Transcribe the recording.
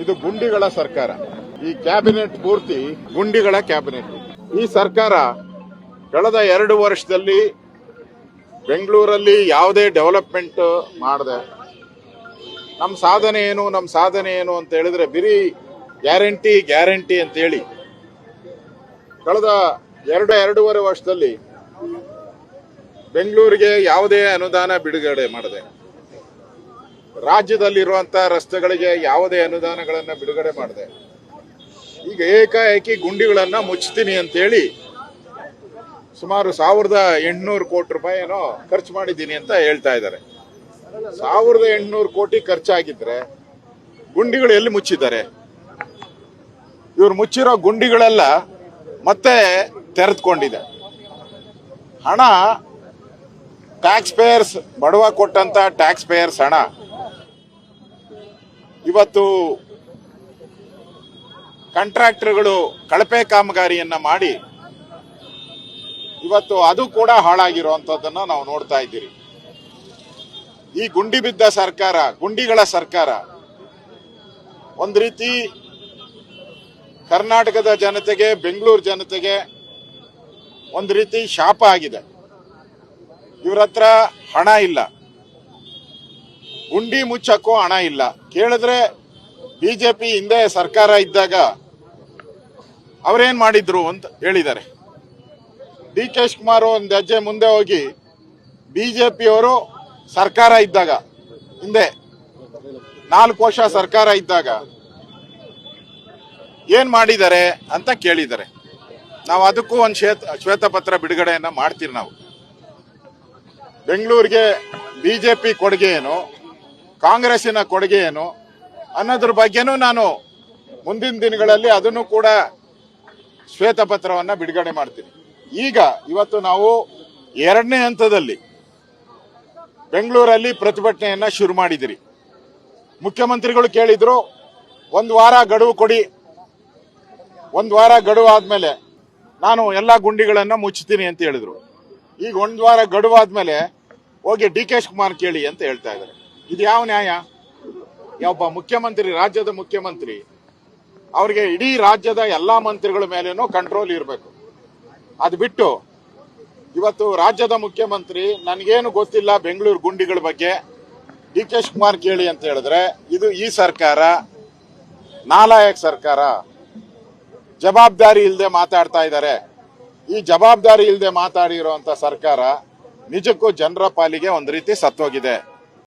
ಇದು ಗುಂಡಿಗಳ ಸರ್ಕಾರ. ಈ ಕ್ಯಾಬಿನೆಟ್ ಪೂರ್ತಿ ಗುಂಡಿಗಳ ಕ್ಯಾಬಿನೆಟ್. ಈ ಸರ್ಕಾರ ಕಳೆದ 2 ವರ್ಷದಲ್ಲಿ ಬೆಂಗಳೂರಲ್ಲಿ ಯಾವುದೇ ಡೆವಲಪ್ಮೆಂಟ್ ಮಾಡದೆ ನಮ್ಮ ಸಾಧನೆ ಏನು ಅಂತ ಹೇಳಿದ್ರೆ ಬರೀ ಗ್ಯಾರಂಟಿ ಅಂತ ಹೇಳಿ ಕಳೆದ 2.5 ವರ್ಷದಲ್ಲಿ ಬೆಂಗಳೂರಿಗೆ ಯಾವುದೇ ಅನುದಾನ ಬಿಡುಗಡೆ ಮಾಡದೆ, ರಾಜ್ಯದಲ್ಲಿರುವಂತಹ ರಸ್ತೆಗಳಿಗೆ ಯಾವುದೇ ಅನುದಾನಗಳನ್ನು ಬಿಡುಗಡೆ ಮಾಡದೆ, ಈಗ ಏಕಾಏಕಿ ಗುಂಡಿಗಳನ್ನ ಮುಚ್ತೀನಿ ಅಂತೇಳಿ ಸುಮಾರು 1800 ಕೋಟಿ ರೂಪಾಯಿ ಏನೋ ಖರ್ಚು ಮಾಡಿದ್ದೀನಿ ಅಂತ ಹೇಳ್ತಾ ಇದ್ದಾರೆ. 1800 ಕೋಟಿ ಖರ್ಚಾಗಿದ್ರೆ ಗುಂಡಿಗಳು ಎಲ್ಲಿ ಮುಚ್ಚಿದ್ದಾರೆ? ಇವ್ರು ಮುಚ್ಚಿರೋ ಗುಂಡಿಗಳೆಲ್ಲ ಮತ್ತೆ ತೆರೆದುಕೊಂಡಿದೆ. ಹಣ ಟ್ಯಾಕ್ಸ್ ಪೇಯರ್ಸ್, ಬಡವ ಕೊಟ್ಟಂತ ಟ್ಯಾಕ್ಸ್ ಪೇಯರ್ಸ್ ಹಣ ಇವತ್ತು ಕಾಂಟ್ರಾಕ್ಟರ್ಗಳು ಕಳಪೆ ಕಾಮಗಾರಿಯನ್ನ ಮಾಡಿ ಇವತ್ತು ಅದು ಕೂಡ ಹಾಳಾಗಿರುವಂತದ್ದನ್ನ ನಾವು ನೋಡ್ತಾ ಇದ್ದೀರಿ. ಈ ಗುಂಡಿ ಬಿದ್ದ ಸರ್ಕಾರ, ಗುಂಡಿಗಳ ಸರ್ಕಾರ ಒಂದು ರೀತಿ ಕರ್ನಾಟಕದ ಜನತೆಗೆ, ಬೆಂಗಳೂರು ಜನತೆಗೆ ಒಂದು ರೀತಿ ಶಾಪ ಆಗಿದೆ. ಇವ್ರ ಹತ್ರ ಹಣ ಇಲ್ಲ, ಗುಂಡಿ ಮುಚ್ಚಕ್ಕೂ ಹಣ ಇಲ್ಲ. ಕೇಳಿದ್ರೆ ಬಿಜೆಪಿ ಹಿಂದೆ ಸರ್ಕಾರ ಇದ್ದಾಗ ಅವರೇನ್ ಮಾಡಿದ್ರು ಅಂತ ಹೇಳಿದ್ದಾರೆ. ಡಿ ಕೆ ಶಿವಕುಮಾರ್ ಒಂದು ಹೆಜ್ಜೆ ಮುಂದೆ ಹೋಗಿ ಬಿಜೆಪಿಯವರು ಸರ್ಕಾರ ಇದ್ದಾಗ, ಹಿಂದೆ 4 ವರ್ಷ ಸರ್ಕಾರ ಇದ್ದಾಗ ಏನ್ ಮಾಡಿದ್ದಾರೆ ಅಂತ ಕೇಳಿದ್ದಾರೆ. ನಾವು ಅದಕ್ಕೂ ಒಂದು ಶ್ವೇತಪತ್ರ ಬಿಡುಗಡೆಯನ್ನ ಮಾಡ್ತೀವಿ. ನಾವು ಬೆಂಗಳೂರಿಗೆ ಬಿಜೆಪಿ ಕೊಡುಗೆ ಏನು, ಕಾಂಗ್ರೆಸ್ಸಿನ ಕೊಡುಗೆ ಏನು ಅನ್ನೋದ್ರ ಬಗ್ಗೆನೂ ನಾನು ಮುಂದಿನ ದಿನಗಳಲ್ಲಿ ಅದನ್ನು ಕೂಡ ಶ್ವೇತಪತ್ರವನ್ನ ಬಿಡುಗಡೆ ಮಾಡ್ತೀನಿ. ಇವತ್ತು ನಾವು 2ನೇ ಹಂತದಲ್ಲಿ ಬೆಂಗಳೂರಲ್ಲಿ ಪ್ರತಿಭಟನೆಯನ್ನ ಶುರು ಮಾಡಿದಿರಿ. ಮುಖ್ಯಮಂತ್ರಿಗಳು ಕೇಳಿದ್ರು 1 ವಾರ ಗಡುವು ಕೊಡಿ, 1 ವಾರ ಗಡುವು ಆದ್ಮೇಲೆ ನಾನು ಎಲ್ಲಾ ಗುಂಡಿಗಳನ್ನ ಮುಚ್ಚುತ್ತೀನಿ ಅಂತ ಹೇಳಿದ್ರು. ಈಗ 1 ವಾರ ಗಡುವು ಆದ್ಮೇಲೆ ಹೋಗಿ ಡಿ ಕೆ ಶಿವಕುಮಾರ್ ಕೇಳಿ ಅಂತ ಹೇಳ್ತಾ ಇದ್ದಾರೆ. ಇದು ಯಾವ ನ್ಯಾಯ? ಒಬ್ಬ ಮುಖ್ಯಮಂತ್ರಿ, ರಾಜ್ಯದ ಮುಖ್ಯಮಂತ್ರಿ, ಅವ್ರಿಗೆ ಇಡೀ ರಾಜ್ಯದ ಎಲ್ಲಾ ಮಂತ್ರಿಗಳ ಮೇಲೇನೂ ಕಂಟ್ರೋಲ್ ಇರಬೇಕು. ಅದು ಬಿಟ್ಟು ಇವತ್ತು ರಾಜ್ಯದ ಮುಖ್ಯಮಂತ್ರಿ ನನಗೇನು ಗೊತ್ತಿಲ್ಲ ಬೆಂಗಳೂರು ಗುಂಡಿಗಳ ಬಗ್ಗೆ, ಡಿ ಕೆ ಶಿವಕುಮಾರ್ ಕೇಳಿ ಅಂತ ಹೇಳಿದ್ರೆ ಈ ಸರ್ಕಾರ ನಾಲಾಯಕ ಸರ್ಕಾರ, ಜವಾಬ್ದಾರಿ ಇಲ್ಲದೆ ಮಾತಾಡ್ತಾ ಇದ್ದಾರೆ. ಈ ಜವಾಬ್ದಾರಿ ಇಲ್ಲದೆ ಮಾತಾಡಿರುವಂತ ಸರ್ಕಾರ ನಿಜಕ್ಕೂ ಜನರ ಪಾಲಿಗೆ ಒಂದು ರೀತಿ ಸತ್ತೋಗಿದೆ.